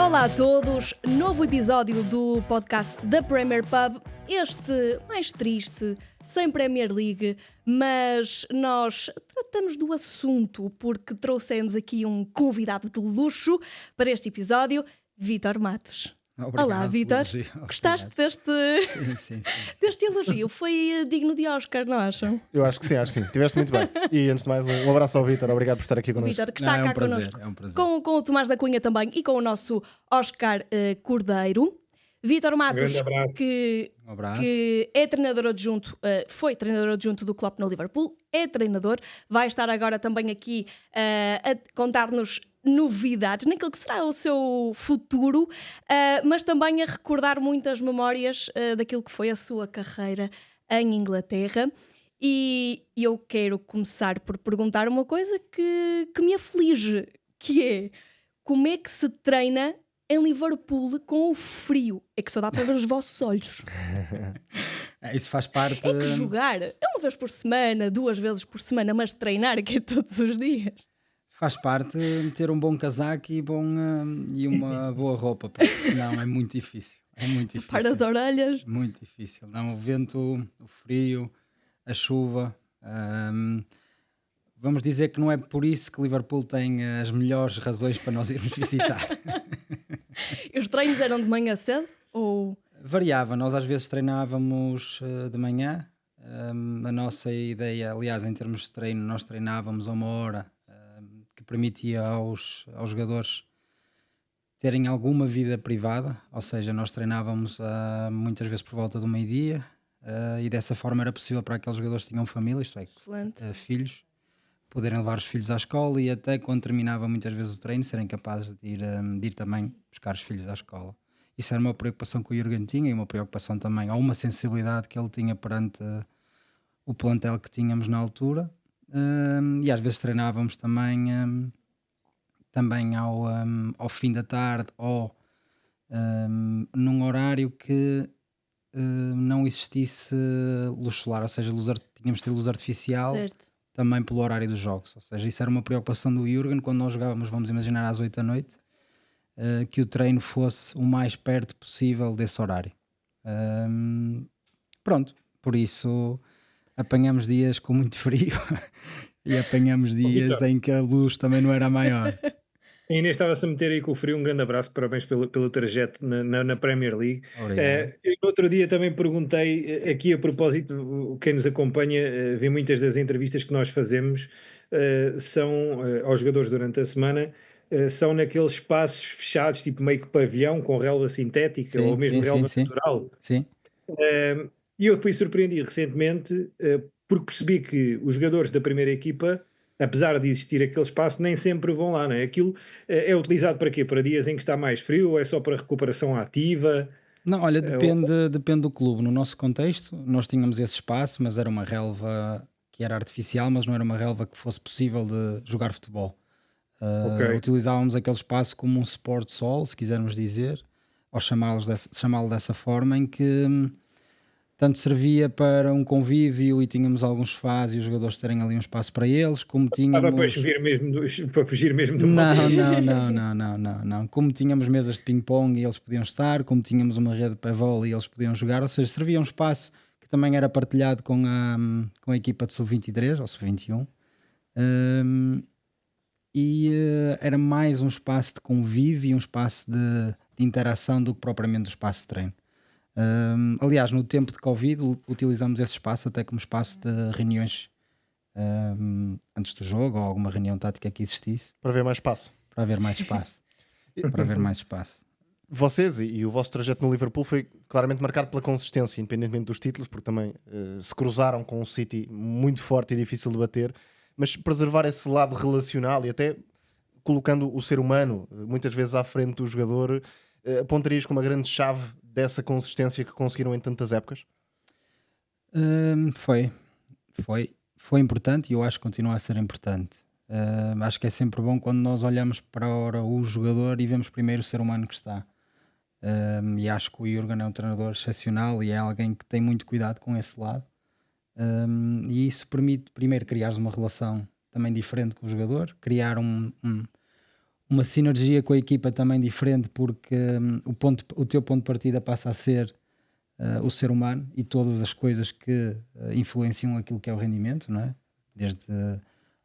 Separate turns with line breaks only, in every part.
Olá a todos, novo episódio do podcast da Premier Pub, este mais triste, sem Premier League, mas nós tratamos do assunto porque trouxemos aqui um convidado de luxo para este episódio, Vítor Matos.
Obrigado.
Olá, Vítor. Gostaste deste elogio? Foi digno de Oscar, não acham?
Eu acho que sim. Estiveste muito bem. E antes de mais, um abraço ao Vítor. Obrigado por estar aqui connosco.
Vítor, que está cá connosco.
É um prazer.
Com o Tomás da Cunha também e com o nosso Oscar Cordeiro. Vítor Matos, que é treinador adjunto, foi treinador adjunto do Klopp no Liverpool, é treinador, vai estar agora também aqui a contar-nos novidades naquilo que será o seu futuro, mas também a recordar muitas memórias daquilo que foi a sua carreira em Inglaterra. E eu quero começar por perguntar uma coisa que me aflige, que é: como é que se treina em Liverpool com o frio? É que só dá para ver os vossos olhos.
Isso faz parte...
É que jogar é uma vez por semana, 2 vezes por semana, mas treinar que é todos os dias.
Faz parte ter um bom casaco e uma boa roupa, porque senão é muito difícil. É muito difícil.
Para as orelhas.
Muito difícil. Não, o vento, o frio, a chuva... Vamos dizer que não é por isso que Liverpool tem as melhores razões para nós irmos visitar.
Os treinos eram de manhã cedo? Ou...
Variava, nós às vezes treinávamos de manhã. A nossa ideia, aliás, em termos de treino, nós treinávamos a 1 hora, que permitia aos jogadores terem alguma vida privada, ou seja, nós treinávamos muitas vezes por volta do meio-dia, e dessa forma era possível para aqueles jogadores que tinham família, isto é, filhos, poderem levar os filhos à escola e até quando terminava muitas vezes o treino serem capazes de ir também buscar os filhos à escola. Isso era uma preocupação que o Jürgen tinha e uma preocupação também, ou uma sensibilidade que ele tinha perante o plantel que tínhamos na altura, e às vezes treinávamos também ao fim da tarde ou num horário que não existisse luz solar, ou seja, tínhamos de ter luz artificial.
Certo.
Também pelo horário dos jogos, ou seja, isso era uma preocupação do Jürgen quando nós jogávamos, vamos imaginar, às 8 da noite, que o treino fosse o mais perto possível desse horário. Pronto, por isso apanhamos dias com muito frio e apanhamos dias em que a luz também não era maior.
A Inês estava-se a meter aí com o frio, um grande abraço, parabéns pelo trajeto na Premier League. Eu, no outro dia também perguntei, aqui a propósito, quem nos acompanha vê muitas das entrevistas que nós fazemos, são aos jogadores durante a semana, são naqueles espaços fechados, tipo meio que pavilhão, com relva sintética ou mesmo relva natural.
Sim.
E eu fui surpreendido recentemente porque percebi que os jogadores da primeira equipa, apesar de existir aquele espaço, nem sempre vão lá, não é? Aquilo é utilizado para quê? Para dias em que está mais frio ou é só para recuperação ativa?
Não, olha, depende do clube. No nosso contexto, nós tínhamos esse espaço, mas era uma relva que era artificial, mas não era uma relva que fosse possível de jogar futebol. Utilizávamos aquele espaço como um sport sol, se quisermos dizer, ou chamá-lo dessa forma, em que tanto servia para um convívio e tínhamos alguns sofás e os jogadores terem ali um espaço para eles, como tínhamos...
para fugir mesmo do
Não. Como tínhamos mesas de ping-pong e eles podiam estar, como tínhamos uma rede para vôlei e eles podiam jogar, ou seja, servia um espaço que também era partilhado com a equipa de sub-23 ou sub-21. Era mais um espaço de convívio e um espaço de interação do que propriamente um espaço de treino. Aliás, no tempo de Covid utilizamos esse espaço até como espaço de reuniões antes do jogo ou alguma reunião tática que existisse.
Para haver mais espaço.
Para haver mais espaço.
Vocês e o vosso trajeto no Liverpool foi claramente marcado pela consistência, independentemente dos títulos, porque também se cruzaram com um City muito forte e difícil de bater, mas preservar esse lado relacional e até colocando o ser humano muitas vezes à frente do jogador, apontarias como uma grande chave dessa consistência que conseguiram em tantas épocas?
Foi importante e eu acho que continua a ser importante. Acho que é sempre bom quando nós olhamos para o jogador e vemos primeiro o ser humano que está. E acho que o Jürgen é um treinador excepcional e é alguém que tem muito cuidado com esse lado. E isso permite primeiro criar uma relação também diferente com o jogador, criar um uma sinergia com a equipa também diferente, porque o teu ponto de partida passa a ser o ser humano e todas as coisas que influenciam aquilo que é o rendimento, não é? Desde a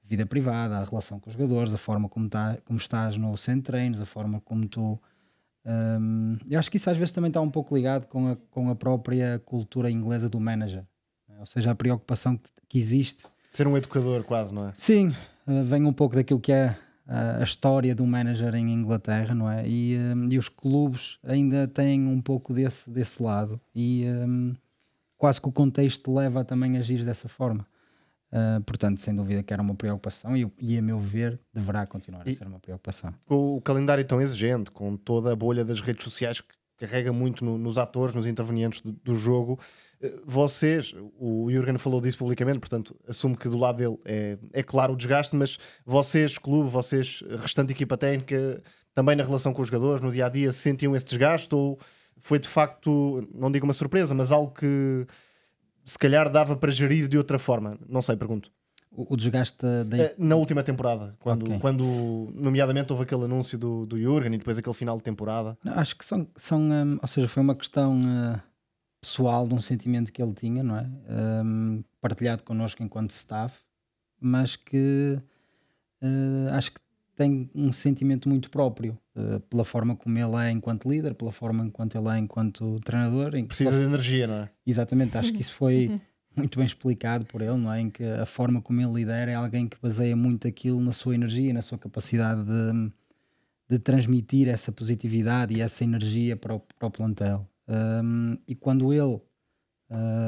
vida privada, a relação com os jogadores, a forma como estás no centro de treinos, a forma como tu... eu acho que isso às vezes também está um pouco ligado com a própria cultura inglesa do manager, não é? Ou seja, a preocupação que existe.
Ser um educador quase, não é?
Sim, vem um pouco daquilo que é a história do manager em Inglaterra, não é? E os clubes ainda têm um pouco desse lado e quase que o contexto leva também a agir dessa forma. Portanto, sem dúvida que era uma preocupação e a meu ver deverá continuar a ser uma preocupação.
Com o calendário tão exigente, com toda a bolha das redes sociais que carrega muito nos atores, nos intervenientes do jogo, vocês, o Jürgen falou disso publicamente, portanto assumo que do lado dele é claro o desgaste, mas vocês, clube, vocês, restante equipa técnica, também na relação com os jogadores, no dia-a-dia, sentiam esse desgaste ou foi de facto, não digo uma surpresa, mas algo que se calhar dava para gerir de outra forma? Não sei, pergunto.
O desgaste
na última temporada, quando nomeadamente houve aquele anúncio do Jürgen e depois aquele final de temporada.
Não, acho que são ou seja, foi uma questão pessoal de um sentimento que ele tinha, não é? Partilhado connosco enquanto staff, mas que acho que tem um sentimento muito próprio pela forma como ele é enquanto líder, pela forma enquanto ele é enquanto treinador.
Precisa de energia, não é?
Exatamente, acho que isso foi muito bem explicado por ele, não é? Em que a forma como ele lidera é alguém que baseia muito aquilo na sua energia, na sua capacidade de transmitir essa positividade e essa energia para o plantel. E quando ele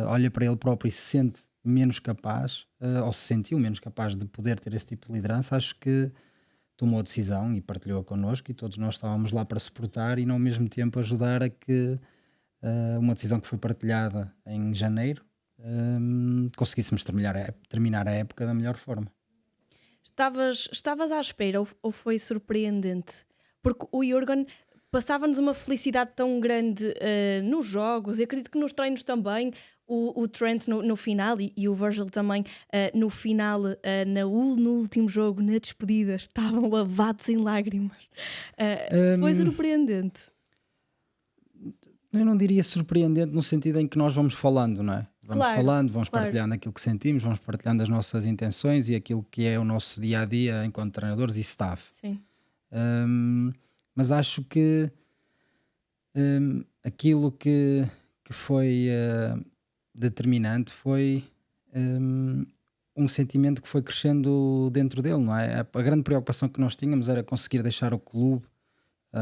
olha para ele próprio e se sente menos capaz, ou se sentiu menos capaz de poder ter esse tipo de liderança, acho que tomou a decisão e partilhou-a connosco e todos nós estávamos lá para suportar e ao mesmo tempo ajudar a que uma decisão que foi partilhada em janeiro conseguíssemos terminar a época da melhor forma.
Estavas à espera ou foi surpreendente? Porque o Jürgen passava-nos uma felicidade tão grande nos jogos, e acredito que nos treinos também, o Trent no final e o Virgil também no final, no último jogo, na despedida, estavam lavados em lágrimas. Foi surpreendente.
Eu não diria surpreendente no sentido em que nós vamos falando, não é? Vamos partilhando aquilo que sentimos, vamos partilhando as nossas intenções e aquilo que é o nosso dia-a-dia enquanto treinadores e staff.
Sim.
Mas acho que aquilo que foi determinante foi um sentimento que foi crescendo dentro dele, não é? A grande preocupação que nós tínhamos era conseguir deixar o clube,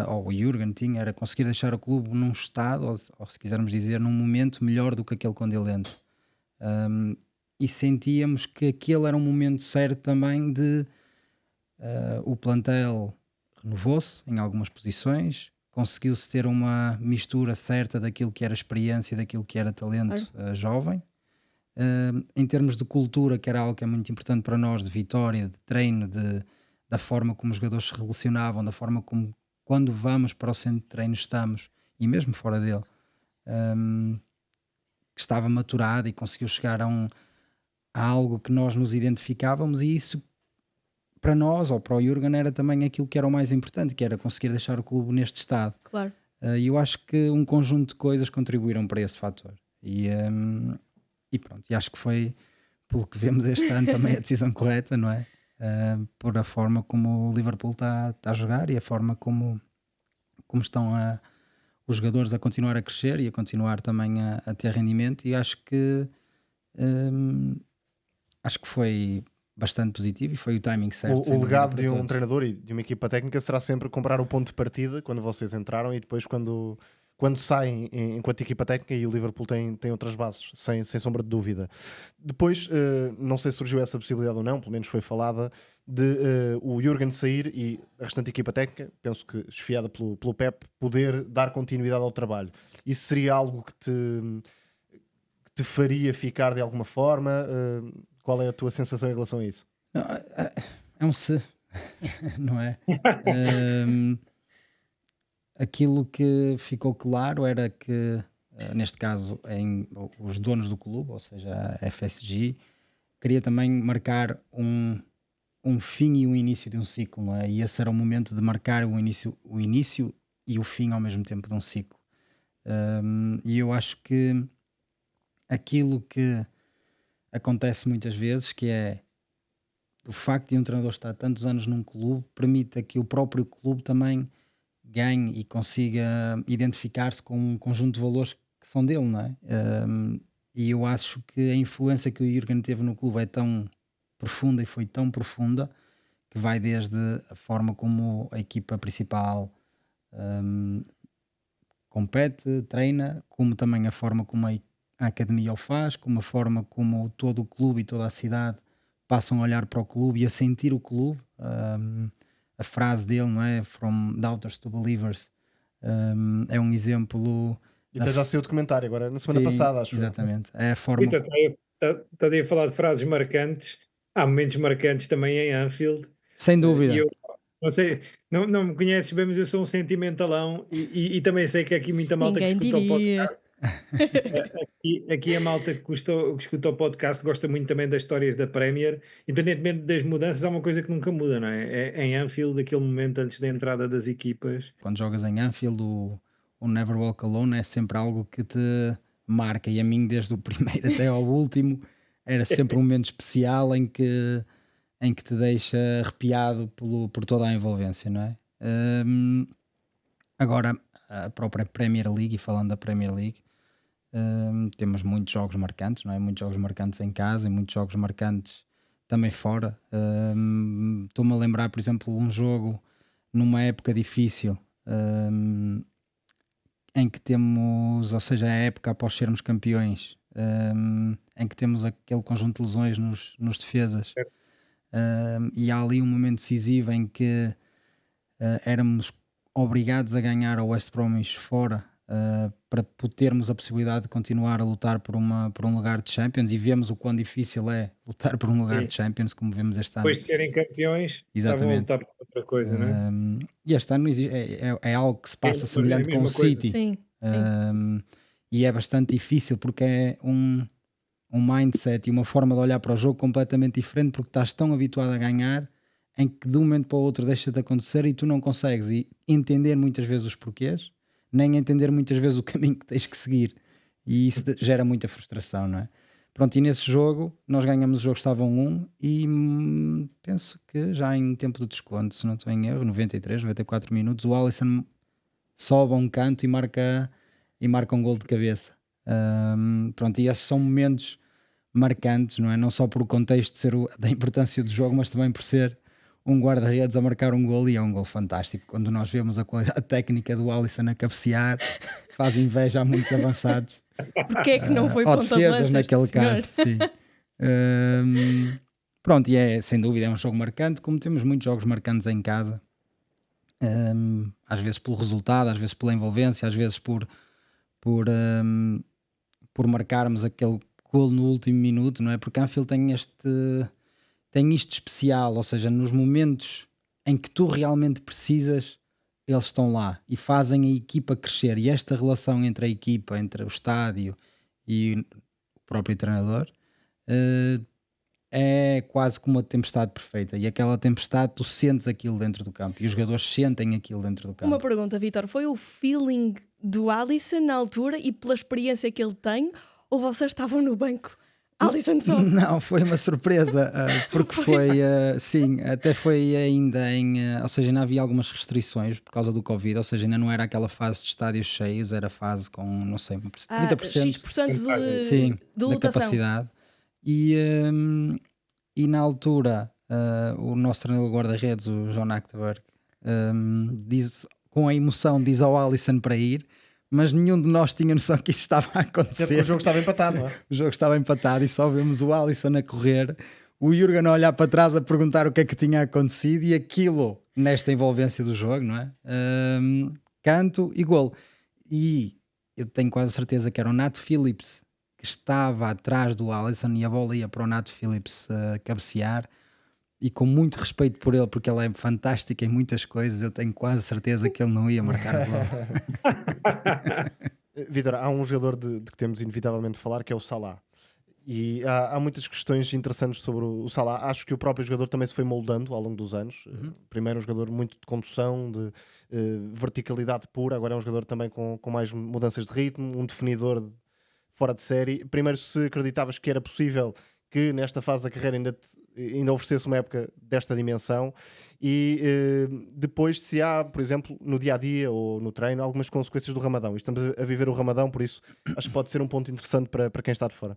ou o Jürgen tinha, era conseguir deixar o clube num estado, ou se quisermos dizer, num momento melhor do que aquele quando ele entra. E sentíamos que aquele era um momento certo também de o plantel renovou-se em algumas posições, conseguiu-se ter uma mistura certa daquilo que era experiência, daquilo que era talento jovem. Em termos de cultura, que era algo que é muito importante para nós, de vitória, de treino, da forma como os jogadores se relacionavam, da forma como quando vamos para o centro de treino estamos, e mesmo fora dele, que estava maturado e conseguiu chegar a algo que nós nos identificávamos, e isso para nós, ou para o Jürgen, era também aquilo que era o mais importante, que era conseguir deixar o clube neste estado.
Claro.
E eu acho que um conjunto de coisas contribuíram para esse fator. E pronto, e acho que foi, pelo que vemos este ano, também a decisão correta, não é? Por a forma como o Liverpool está a jogar e a forma como estão os jogadores a continuar a crescer e a continuar também a ter rendimento, e acho que foi bastante positivo e foi o timing certo.
O legado de um treinador e de uma equipa técnica será sempre comprar o ponto de partida quando vocês entraram e depois quando saem enquanto equipa técnica, e o Liverpool tem outras bases, sem sombra de dúvida. Depois, não sei se surgiu essa possibilidade ou não, pelo menos foi falada, de o Jürgen sair e a restante equipa técnica, penso que esfiada pelo Pep, poder dar continuidade ao trabalho. Isso seria algo que te faria ficar de alguma forma? Qual é a tua sensação em relação a isso?
Não, é um se, não é? Aquilo que ficou claro era que, neste caso, os donos do clube, ou seja, a FSG, queria também marcar um um fim e um início de um ciclo, não é? E esse era o momento de marcar o início e o fim ao mesmo tempo de um ciclo. E eu acho que aquilo que acontece muitas vezes, que é o facto de um treinador estar tantos anos num clube, permita que o próprio clube também ganhe e consiga identificar-se com um conjunto de valores que são dele, não é? E eu acho que a influência que o Jürgen teve no clube é tão profunda e foi tão profunda que vai desde a forma como a equipa principal compete, treina, como também a forma como a academia o faz, como a forma como todo o clube e toda a cidade passam a olhar para o clube e a sentir o clube. A frase dele, não é? From doubters to believers, é um exemplo.
E até já saiu o documentário agora, na semana passada, acho.
Exatamente. É a forma.
Estás a falar de frases marcantes. Há momentos marcantes também em Anfield.
Sem dúvida.
Eu não sei, não me conheces bem, mas eu sou um sentimentalão e também sei que aqui muita malta
Ninguém
que escuta o
diria.
podcast. Aqui a malta que escuta o podcast gosta muito também das histórias da Premier, independentemente das mudanças, há uma coisa que nunca muda, não é? É em Anfield, aquele momento antes da entrada das equipas.
Quando jogas em Anfield, o Never Walk Alone é sempre algo que te marca, e a mim, desde o primeiro até ao último, era sempre um momento especial em que te deixa arrepiado por toda a envolvência, não é? Agora, a própria Premier League, e falando da Premier League, temos muitos jogos marcantes, não é? Muitos jogos marcantes em casa e muitos jogos marcantes também fora. Estou-me a lembrar, por exemplo, um jogo numa época difícil, em que temos, ou seja, a época após sermos campeões, em que temos aquele conjunto de lesões nos defesas, e há ali um momento decisivo em que éramos obrigados a ganhar ao West Bromwich fora, para termos a possibilidade de continuar a lutar por um lugar de Champions, e vemos o quão difícil é lutar por um lugar de Champions, como vemos este ano.
Depois de serem campeões,
exatamente,
estavam a lutar por outra coisa, não é?
E este ano é algo que se passa semelhante com o City.
Sim.
E é bastante difícil porque é um mindset e uma forma de olhar para o jogo completamente diferente, porque estás tão habituado a ganhar, em que de um momento para o outro deixa de acontecer e tu não consegues entender muitas vezes os porquês, nem entender muitas vezes o caminho que tens que seguir, e isso gera muita frustração, não é? Pronto, e nesse jogo nós ganhamos o jogo, estava 1-1, e penso que já em tempo de desconto, se não estou em erro, 93, 94 minutos, o Alisson sobe a um canto e marca um gol de cabeça. Pronto, e esses são momentos marcantes, não é? Não só por o contexto de ser da importância do jogo, mas também por ser um guarda-redes a marcar um gol, e é um gol fantástico. Quando nós vemos a qualidade técnica do Alisson a cabecear, faz inveja a muitos avançados.
Porque é que não foi ponta de lança
naquele caso, sim. Pronto, e é sem dúvida um jogo marcante, como temos muitos jogos marcantes em casa, às vezes pelo resultado, às vezes pela envolvência, às vezes por marcarmos aquele gol no último minuto, não é? Porque Anfield tem isto especial, ou seja, nos momentos em que tu realmente precisas, eles estão lá e fazem a equipa crescer, e esta relação entre a equipa, entre o estádio e o próprio treinador, é quase como uma tempestade perfeita, e aquela tempestade tu sentes aquilo dentro do campo e os jogadores sentem aquilo dentro do campo.
Uma pergunta, Vítor, foi o feeling do Alisson na altura e pela experiência que ele tem, ou vocês estavam no banco? Alisson só?
Não, foi uma surpresa, porque foi, sim, até foi ainda ou seja, ainda havia algumas restrições por causa do Covid, ou seja, ainda não era aquela fase de estádios cheios, era fase com, não sei, 30%
de
da capacidade, e na altura o nosso treinador guarda-redes, o John Achterberg, com a emoção diz ao Alisson para ir, mas nenhum de nós tinha noção que isso estava a acontecer.
O jogo estava empatado, não é?
O jogo estava empatado e só vemos o Alisson a correr, o Jürgen a olhar para trás a perguntar o que é que tinha acontecido, e aquilo nesta envolvência do jogo, não é? Canto e golo. E eu tenho quase certeza que era o Nat Phillips que estava atrás do Alisson, e a bola ia para o Nat Phillips cabecear, e com muito respeito por ele, porque ele é fantástico em muitas coisas, eu tenho quase certeza que ele não ia marcar o gol.
Vítor, há um jogador de que temos inevitavelmente de falar, que é o Salah. E há muitas questões interessantes sobre o Salah. Acho que o próprio jogador também se foi moldando ao longo dos anos. Primeiro um jogador muito de condução, de verticalidade pura. Agora é um jogador também com mais mudanças de ritmo, um definidor fora de série. Primeiro, se acreditavas que era possível que nesta fase da carreira ainda oferecesse uma época desta dimensão, e depois se há, por exemplo, no dia-a-dia ou no treino, algumas consequências do Ramadão. Estamos a viver o Ramadão, por isso acho que pode ser um ponto interessante para quem está de fora.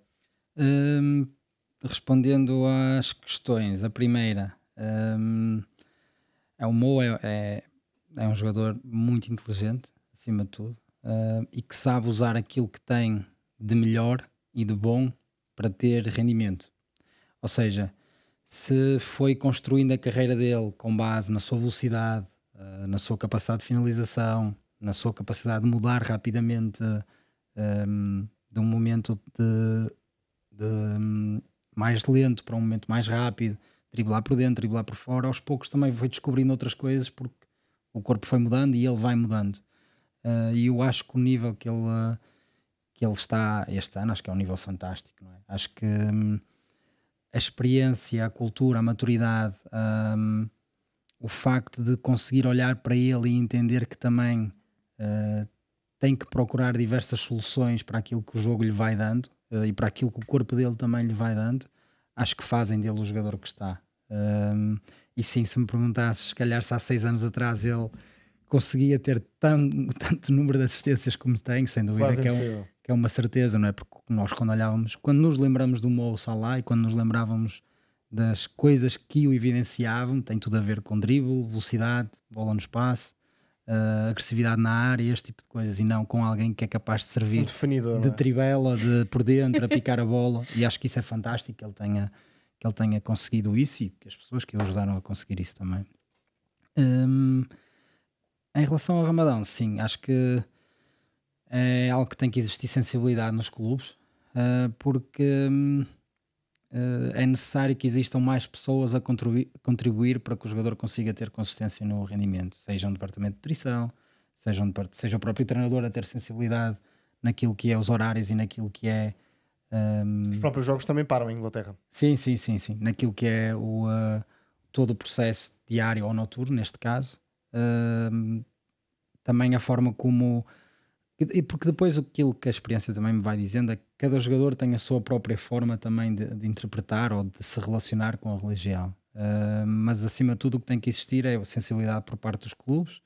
Respondendo às questões, a primeira, o Mo é um jogador muito inteligente, acima de tudo, e que sabe usar aquilo que tem de melhor e de bom para ter rendimento. Ou seja, se foi construindo a carreira dele com base na sua velocidade, na sua capacidade de finalização, na sua capacidade de mudar rapidamente de um momento de mais lento para um momento mais rápido, driblar por dentro, driblar por fora, aos poucos também foi descobrindo outras coisas, porque o corpo foi mudando e ele vai mudando. E eu acho que o nível que ele está este ano, acho que é um nível fantástico, não é? Acho que a experiência, a cultura, a maturidade, o facto de conseguir olhar para ele e entender que também tem que procurar diversas soluções para aquilo que o jogo lhe vai dando, e para aquilo que o corpo dele também lhe vai dando, acho que fazem dele o jogador que está. E sim, se me perguntasses, se calhar se há 6 anos atrás ele conseguia ter tanto número de assistências como tem, sem dúvida que é uma certeza, não é? Porque nós quando nos lembramos do Mo Salah e quando nos lembrávamos das coisas que o evidenciavam, tem tudo a ver com drible, velocidade, bola no espaço, agressividade na área, este tipo de coisas, e não com alguém que é capaz de servir de trivela, de por dentro, a picar a bola. E acho que isso é fantástico, que ele tenha conseguido isso e que as pessoas que o ajudaram a conseguir isso também. Em relação ao Ramadão, sim, acho que é algo que tem que existir sensibilidade nos clubes, porque é necessário que existam mais pessoas a contribuir para que o jogador consiga ter consistência no rendimento, seja um departamento de nutrição, seja o próprio treinador a ter sensibilidade naquilo que é os horários e naquilo que é...
Os próprios jogos também param em Inglaterra.
Sim. Naquilo que é todo o processo diário ou noturno, neste caso. Também a forma como... E porque depois aquilo que a experiência também me vai dizendo é que cada jogador tem a sua própria forma também de interpretar ou de se relacionar com a religião. Mas acima de tudo o que tem que existir é a sensibilidade por parte dos clubes,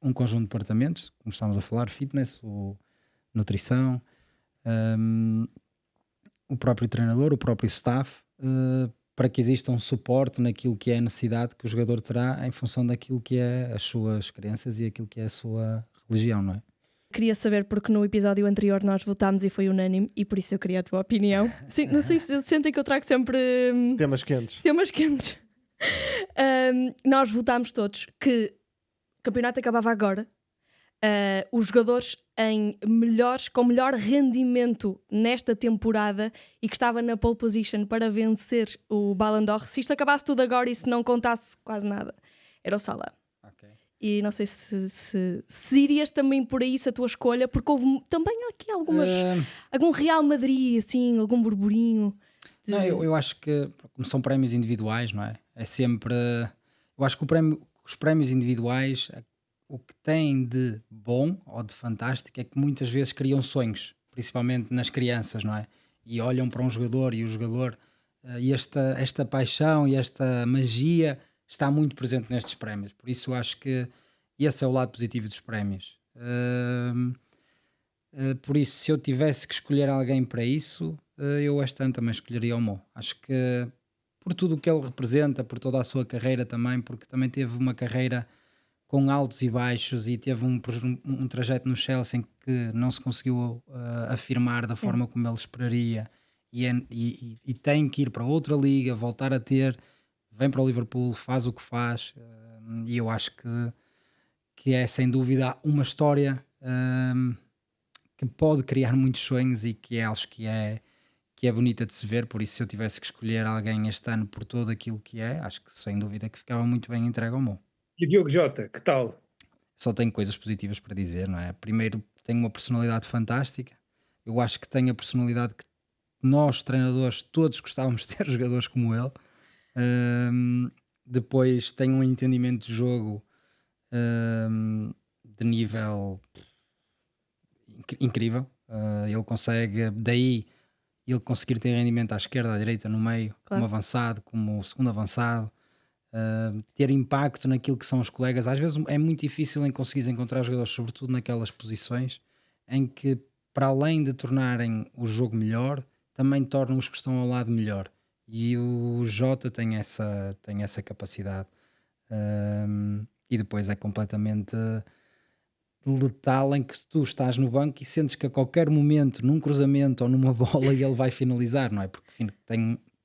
um conjunto de departamentos, como estamos a falar, fitness, nutrição, o próprio treinador, o próprio staff, para que exista um suporte naquilo que é a necessidade que o jogador terá em função daquilo que é as suas crenças e aquilo que é a sua religião, não é?
Queria saber, porque no episódio anterior nós votámos e foi unânime, e por isso eu queria a tua opinião. Sim, não sei se sentem que eu trago sempre
temas quentes.
Nós votámos todos que o campeonato acabava agora, os jogadores com melhor rendimento nesta temporada e que estava na pole position para vencer o Ballon d'Or, se isto acabasse tudo agora e se não contasse quase nada, era o Salah. E não sei se irias também por aí, se a tua escolha, porque houve também aqui algum Real Madrid, assim, algum burburinho.
Não, eu acho que, como são prémios individuais, não é? É sempre... Eu acho que os prémios individuais, o que têm de bom ou de fantástico é que muitas vezes criam sonhos, principalmente nas crianças, não é? E olham para um jogador e o jogador... E esta paixão e esta magia... está muito presente nestes prémios, por isso acho que esse é o lado positivo dos prémios. Por isso, se eu tivesse que escolher alguém para isso, eu este ano também escolheria o Mo. Acho que por tudo o que ele representa, por toda a sua carreira também, porque também teve uma carreira com altos e baixos e teve um trajeto no Chelsea em que não se conseguiu afirmar da forma como ele esperaria e tem que ir para outra liga, voltar a ter... Vem para o Liverpool, faz o que faz, e eu acho que é sem dúvida uma história que pode criar muitos sonhos e que acho que é bonita de se ver. Por isso, se eu tivesse que escolher alguém este ano por tudo aquilo que acho que sem dúvida que ficava muito bem entregue ao Mo.
E Diogo Jota, que tal?
Só tenho coisas positivas para dizer, não é? Primeiro, tem uma personalidade fantástica. Eu acho que tem a personalidade que nós, treinadores, todos gostávamos de ter jogadores como ele. Depois tem um entendimento de jogo de nível incrível. Ele consegue, daí ele conseguir ter rendimento à esquerda, à direita, no meio, como avançado, como segundo avançado, ter impacto naquilo que são os colegas. Às vezes é muito difícil em conseguires encontrar jogadores, sobretudo naquelas posições em que, para além de tornarem o jogo melhor, também tornam os que estão ao lado melhor. E o Jota tem essa capacidade. E depois é completamente letal, em que tu estás no banco e sentes que a qualquer momento, num cruzamento ou numa bola, ele vai finalizar, não é? Porque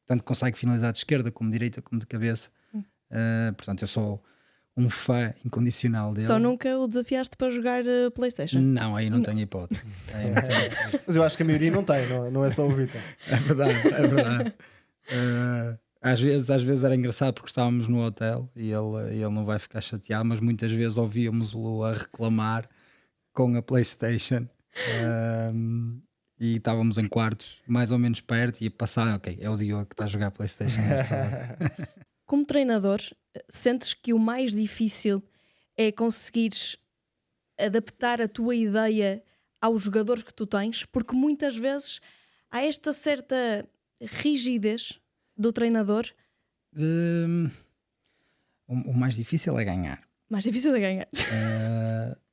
tanto consegue finalizar de esquerda como de direita como de cabeça. Portanto, eu sou um fã incondicional dele.
Só nunca o desafiaste para jogar PlayStation?
Não, aí não tenho hipótese.
Mas eu acho que a maioria não tem, não é só o Vitor.
É verdade. Às vezes era engraçado porque estávamos no hotel e ele não vai ficar chateado, mas muitas vezes ouvíamos-lo a reclamar com a PlayStation. E estávamos em quartos mais ou menos perto e passar, ok, é o Diogo que está a jogar PlayStation nesta hora.
Como treinador, sentes que o mais difícil é conseguires adaptar a tua ideia aos jogadores que tu tens? Porque muitas vezes há esta certa rigidez do treinador.
O mais difícil é ganhar.
Mais difícil é ganhar.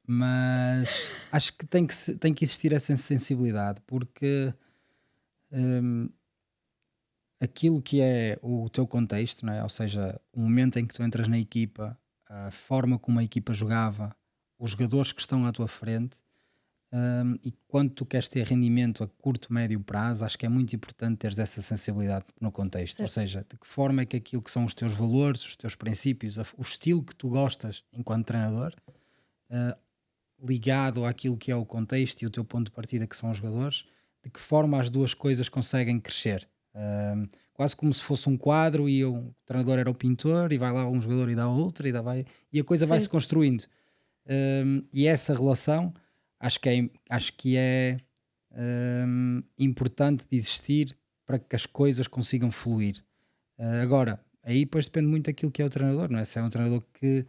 Mas acho que tem que existir essa sensibilidade, porque aquilo que é o teu contexto, não é? Ou seja, o momento em que tu entras na equipa, a forma como a equipa jogava, os jogadores que estão à tua frente, e quando tu queres ter rendimento a curto, médio prazo, acho que é muito importante teres essa sensibilidade no contexto. Certo. Ou seja, de que forma é que aquilo que são os teus valores, os teus princípios, o estilo que tu gostas enquanto treinador, ligado àquilo que é o contexto e o teu ponto de partida, que são os jogadores, de que forma as duas coisas conseguem crescer. Quase como se fosse um quadro e o treinador era o pintor e vai lá um jogador e dá outro e a coisa vai-se construindo. E essa relação acho que é importante de existir para que as coisas consigam fluir. Agora, aí depois depende muito daquilo que é o treinador, não é? Se é um treinador que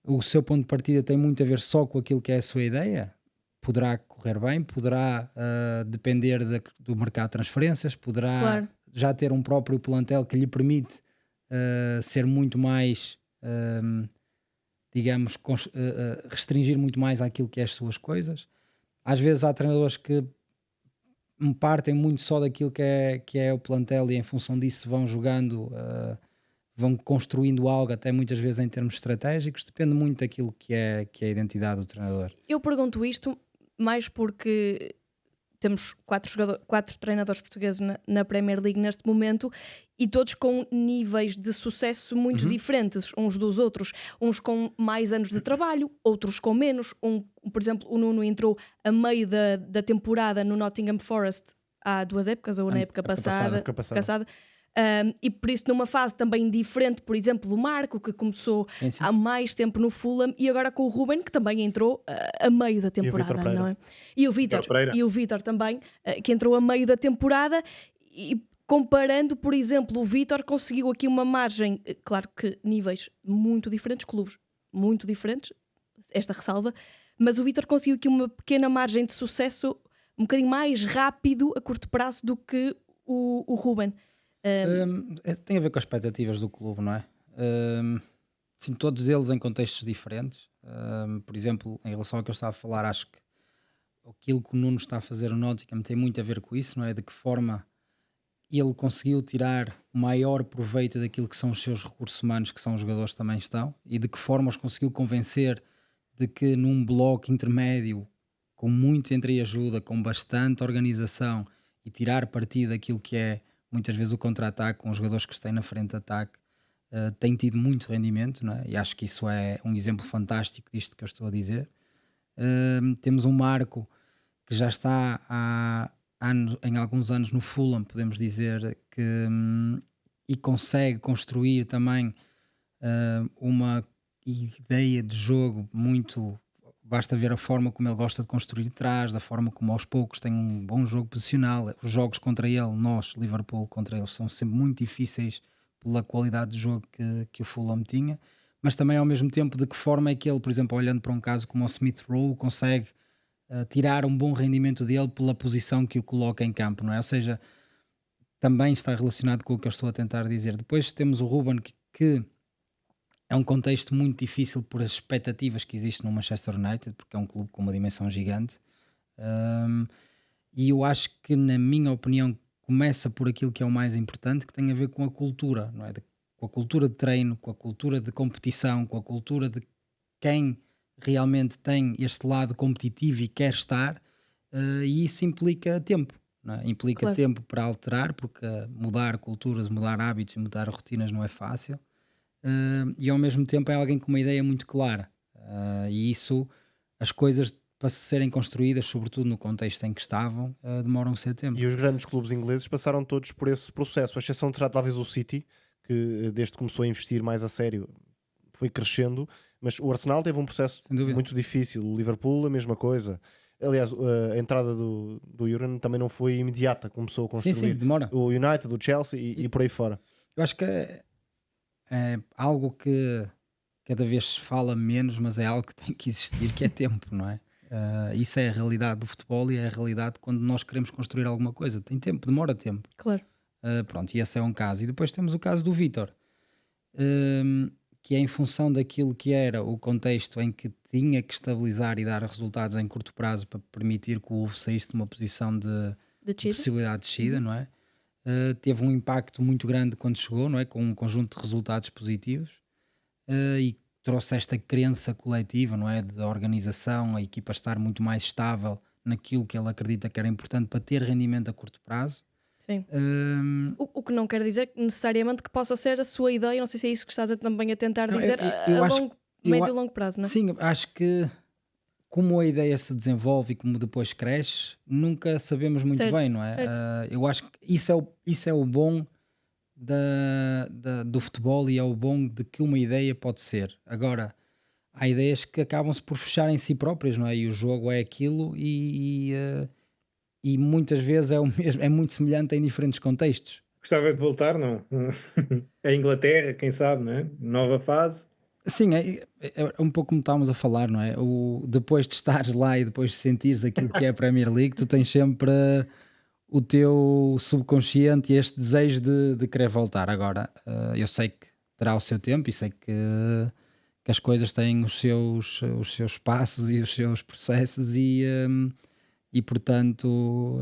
o seu ponto de partida tem muito a ver só com aquilo que é a sua ideia, poderá correr bem, poderá depender do mercado de transferências, poderá já ter um próprio plantel que lhe permite ser muito mais, digamos, restringir muito mais àquilo que é as suas coisas. Às vezes há treinadores que partem muito só daquilo que é o plantel e em função disso vão jogando, vão construindo algo, até muitas vezes em termos estratégicos. Depende muito daquilo que é a identidade do treinador.
Eu pergunto isto mais porque temos 4 treinadores portugueses na Premier League neste momento e todos com níveis de sucesso muito diferentes uns dos outros. Uns com mais anos de trabalho, outros com menos. Por exemplo, o Nuno entrou a meio da temporada no Nottingham Forest há 2 épocas, ou na época passada. E por isso numa fase também diferente, por exemplo, do Marco, que começou há mais tempo no Fulham, e agora com o Ruben, que também entrou a meio da temporada, não é? E o Vítor também, que entrou a meio da temporada. E comparando, por exemplo, o Vítor conseguiu aqui uma margem, claro que níveis muito diferentes, clubes muito diferentes, esta ressalva, mas o Vítor conseguiu aqui uma pequena margem de sucesso um bocadinho mais rápido a curto prazo do que o Ruben.
Tem a ver com as expectativas do clube, não é? Sim, todos eles em contextos diferentes. Por exemplo, em relação ao que eu estava a falar, acho que aquilo que o Nuno está a fazer no Nottingham tem muito a ver com isso, não é? De que forma ele conseguiu tirar o maior proveito daquilo que são os seus recursos humanos, que são os jogadores que também estão, e de que forma os conseguiu convencer de que num bloco intermédio, com muito entreajuda, com bastante organização, e tirar partido daquilo que é muitas vezes o contra-ataque com os jogadores que estão na frente de ataque, tem tido muito rendimento, não é? E acho que isso é um exemplo fantástico disto que eu estou a dizer. Temos um Marco que já está em alguns anos no Fulham, podemos dizer, e consegue construir também uma ideia de jogo muito basta ver a forma como ele gosta de construir de trás, da forma como aos poucos tem um bom jogo posicional. Os jogos contra ele, nós, Liverpool, contra eles, são sempre muito difíceis pela qualidade de jogo que o Fulham tinha, mas também ao mesmo tempo de que forma é que ele, por exemplo, olhando para um caso como o Smith Rowe, consegue tirar um bom rendimento dele pela posição que o coloca em campo, não é? Ou seja, também está relacionado com o que eu estou a tentar dizer. Depois temos o Ruben, que é um contexto muito difícil por as expectativas que existem no Manchester United, porque é um clube com uma dimensão gigante. E eu acho que, na minha opinião, começa por aquilo que é o mais importante, que tem a ver com a cultura, não é? Com a cultura de treino, com a cultura de competição, com a cultura de quem realmente tem este lado competitivo e quer estar, e isso implica tempo. Não é? Implica tempo para alterar, porque mudar culturas, mudar hábitos e mudar rotinas não é fácil. E ao mesmo tempo é alguém com uma ideia muito clara, e isso, as coisas para serem construídas, sobretudo no contexto em que estavam, demoram o seu tempo.
E os grandes clubes ingleses passaram todos por esse processo, a exceção terá talvez o City, que desde que começou a investir mais a sério foi crescendo, mas o Arsenal teve um processo muito difícil, o Liverpool a mesma coisa. Aliás, a entrada do Jurgen também não foi imediata, começou a construir.
Sim, demora.
O United, o Chelsea e por aí fora.
Eu acho que é algo que cada vez se fala menos, mas é algo que tem que existir, que é tempo, não é? Isso é a realidade do futebol e é a realidade quando nós queremos construir alguma coisa. Tem tempo, demora tempo.
Claro.
Pronto, e esse é um caso. E depois temos o caso do Vítor, que é em função daquilo que era o contexto em que tinha que estabilizar e dar resultados em curto prazo para permitir que o Wolves saísse de uma posição de possibilidade de descida, não é? Teve um impacto muito grande quando chegou, não é? Com um conjunto de resultados positivos, e trouxe esta crença coletiva, não é? Da organização, a equipa estar muito mais estável naquilo que ele acredita que era importante para ter rendimento a curto prazo.
Sim. O que não quer dizer necessariamente que possa ser a sua ideia, não sei se é isso que estás também a tentar dizer, médio e longo prazo, não é?
Sim, acho que como a ideia se desenvolve e como depois cresce, nunca sabemos muito bem, não é? Eu acho que isso é o bom do futebol e é o bom de que uma ideia pode ser. Agora, há ideias que acabam-se por fechar em si próprias, não é? E o jogo é aquilo e muitas vezes é o mesmo, é muito semelhante em diferentes contextos.
Gostava de voltar, não? A Inglaterra, quem sabe, não é? Nova fase.
Sim, é um pouco como estávamos a falar, não é? Depois de estares lá e depois de sentires aquilo que é a Premier League, tu tens sempre o teu subconsciente e este desejo de querer voltar. Agora, eu sei que terá o seu tempo e sei que as coisas têm os seus passos e os seus processos e portanto,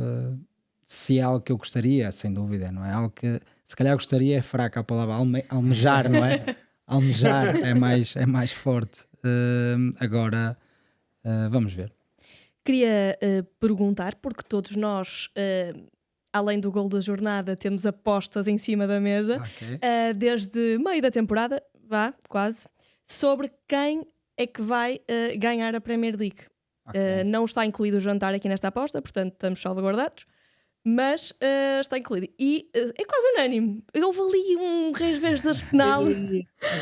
se é algo que eu gostaria, sem dúvida, não é? Algo que se calhar gostaria é fraca a palavra almejar, não é? Almejar é mais forte. Agora, vamos ver.
Queria perguntar, porque todos nós, além do gol da jornada, temos apostas em cima da mesa, desde meio da temporada, quase, sobre quem é que vai ganhar a Premier League. Não está incluído o jantar aqui nesta aposta, portanto estamos salvaguardados, mas está incluído. E é quase unânime. Houve ali um resvés de Arsenal.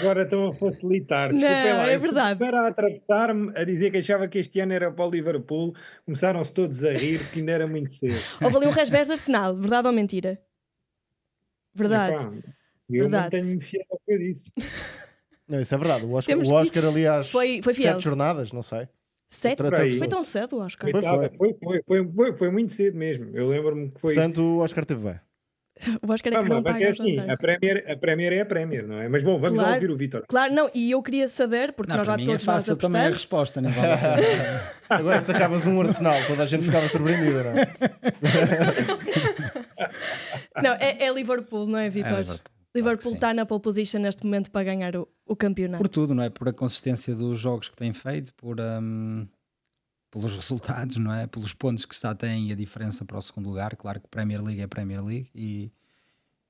Agora estão a facilitar. Desculpem lá.
É verdade.
Para atravessar-me a dizer que achava que este ano era para o Liverpool, começaram-se todos a rir porque ainda era muito cedo.
Houve ali um resvés de Arsenal, verdade ou mentira? Verdade.
Eu mantenho-me fiel ao que eu disse.
Não, isso é verdade. O Oscar ali às
foi
7 jornadas, não sei.
7? Foi tão cedo, Oscar?
Foi muito cedo mesmo. Eu lembro-me que foi.
Portanto, o Oscar teve bem.
O Oscar é que não paga
assim, a Premier é a Premier, não é? Mas bom, vamos lá ouvir o Vítor.
Claro, não, e eu queria saber, porque nós já todos nós apostamos.
Também a resposta, não vale a pena.
Agora se acabas um Arsenal, toda a gente ficava surpreendida, não é?
Não, é Liverpool, não é, Vítor? Liverpool está na pole position neste momento para ganhar o campeonato.
Por tudo, não é? Por a consistência dos jogos que tem feito, pelos resultados, não é? Pelos pontos que tem e a diferença para o segundo lugar. Claro que Premier League é Premier League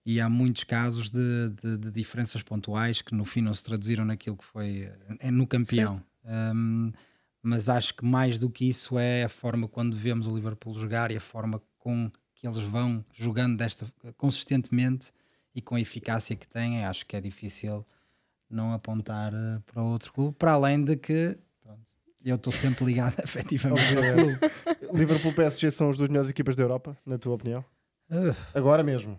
e há muitos casos de diferenças pontuais que no fim não se traduziram naquilo que foi no campeão. Mas acho que mais do que isso é a forma quando vemos o Liverpool jogar e a forma com que eles vão jogando consistentemente e com a eficácia que têm. Acho que é difícil não apontar para outro clube, para além de que Eu estou sempre ligado efetivamente ao clube.
Liverpool e PSG são as duas melhores equipas da Europa, na tua opinião? Agora mesmo?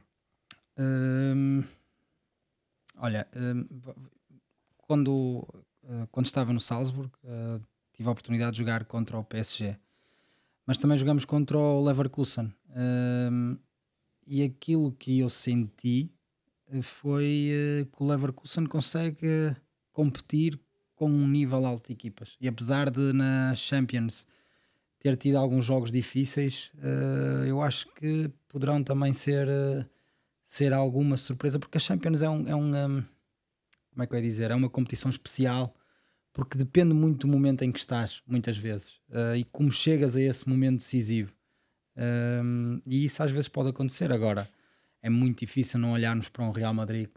Olha, quando estava no Salzburg, tive a oportunidade de jogar contra o PSG, mas também jogamos contra o Leverkusen, e aquilo que eu senti foi que o Leverkusen consegue competir com um nível alto de equipas, e apesar de na Champions ter tido alguns jogos difíceis, eu acho que poderão também ser alguma surpresa, porque a Champions como é que eu ia dizer? É uma competição especial, porque depende muito do momento em que estás, muitas vezes, e como chegas a esse momento decisivo. E isso às vezes pode acontecer. Agora, é muito difícil não olharmos para um Real Madrid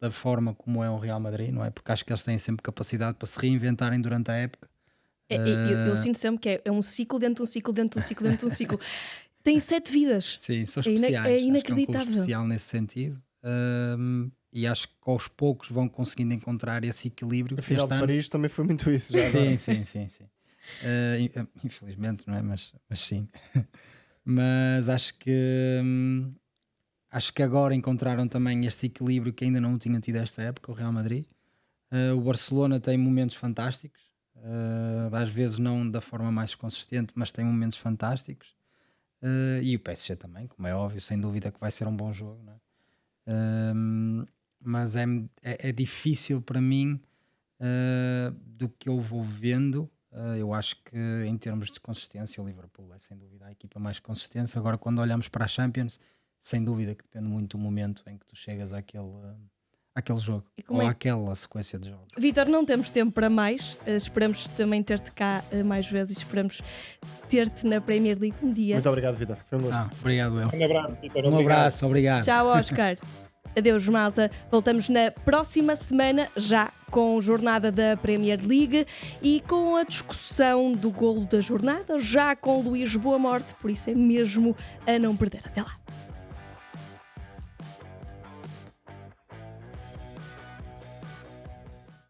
da forma como é um Real Madrid, não é? Porque acho que eles têm sempre capacidade para se reinventarem durante a época.
Eu sinto sempre que é um ciclo dentro de um ciclo, dentro de um ciclo, dentro de um ciclo. Tem 7 vidas.
Sim, são especiais.
É inacreditável.
Acho que é um clube especial nesse sentido. E acho que aos poucos vão conseguindo encontrar esse equilíbrio.
A final de Paris também foi muito isso. Já
sim. Infelizmente, não é? Mas sim. Mas acho que agora encontraram também este equilíbrio que ainda não tinham tido esta época, o Real Madrid. O Barcelona tem momentos fantásticos, às vezes não da forma mais consistente, mas tem momentos fantásticos. E o PSG também, como é óbvio, sem dúvida que vai ser um bom jogo, não é? Mas é difícil para mim, do que eu vou vendo. Eu acho que em termos de consistência o Liverpool é sem dúvida a equipa mais consistente. Agora, quando olhamos para a Champions, sem dúvida que depende muito do momento em que tu chegas àquele jogo ou àquela sequência de jogos.
Vítor, não temos tempo para mais. Esperamos também ter-te cá mais vezes. Esperamos ter-te na Premier League um dia.
Muito obrigado, Vítor. Foi um gosto.
Obrigado, eu.
Um abraço, Vítor.
Um abraço, obrigado.
Tchau, Oscar. Adeus, malta. Voltamos na próxima semana, já com a jornada da Premier League e com a discussão do golo da jornada, já com Luís Boa Morte, por isso é mesmo a não perder. Até lá.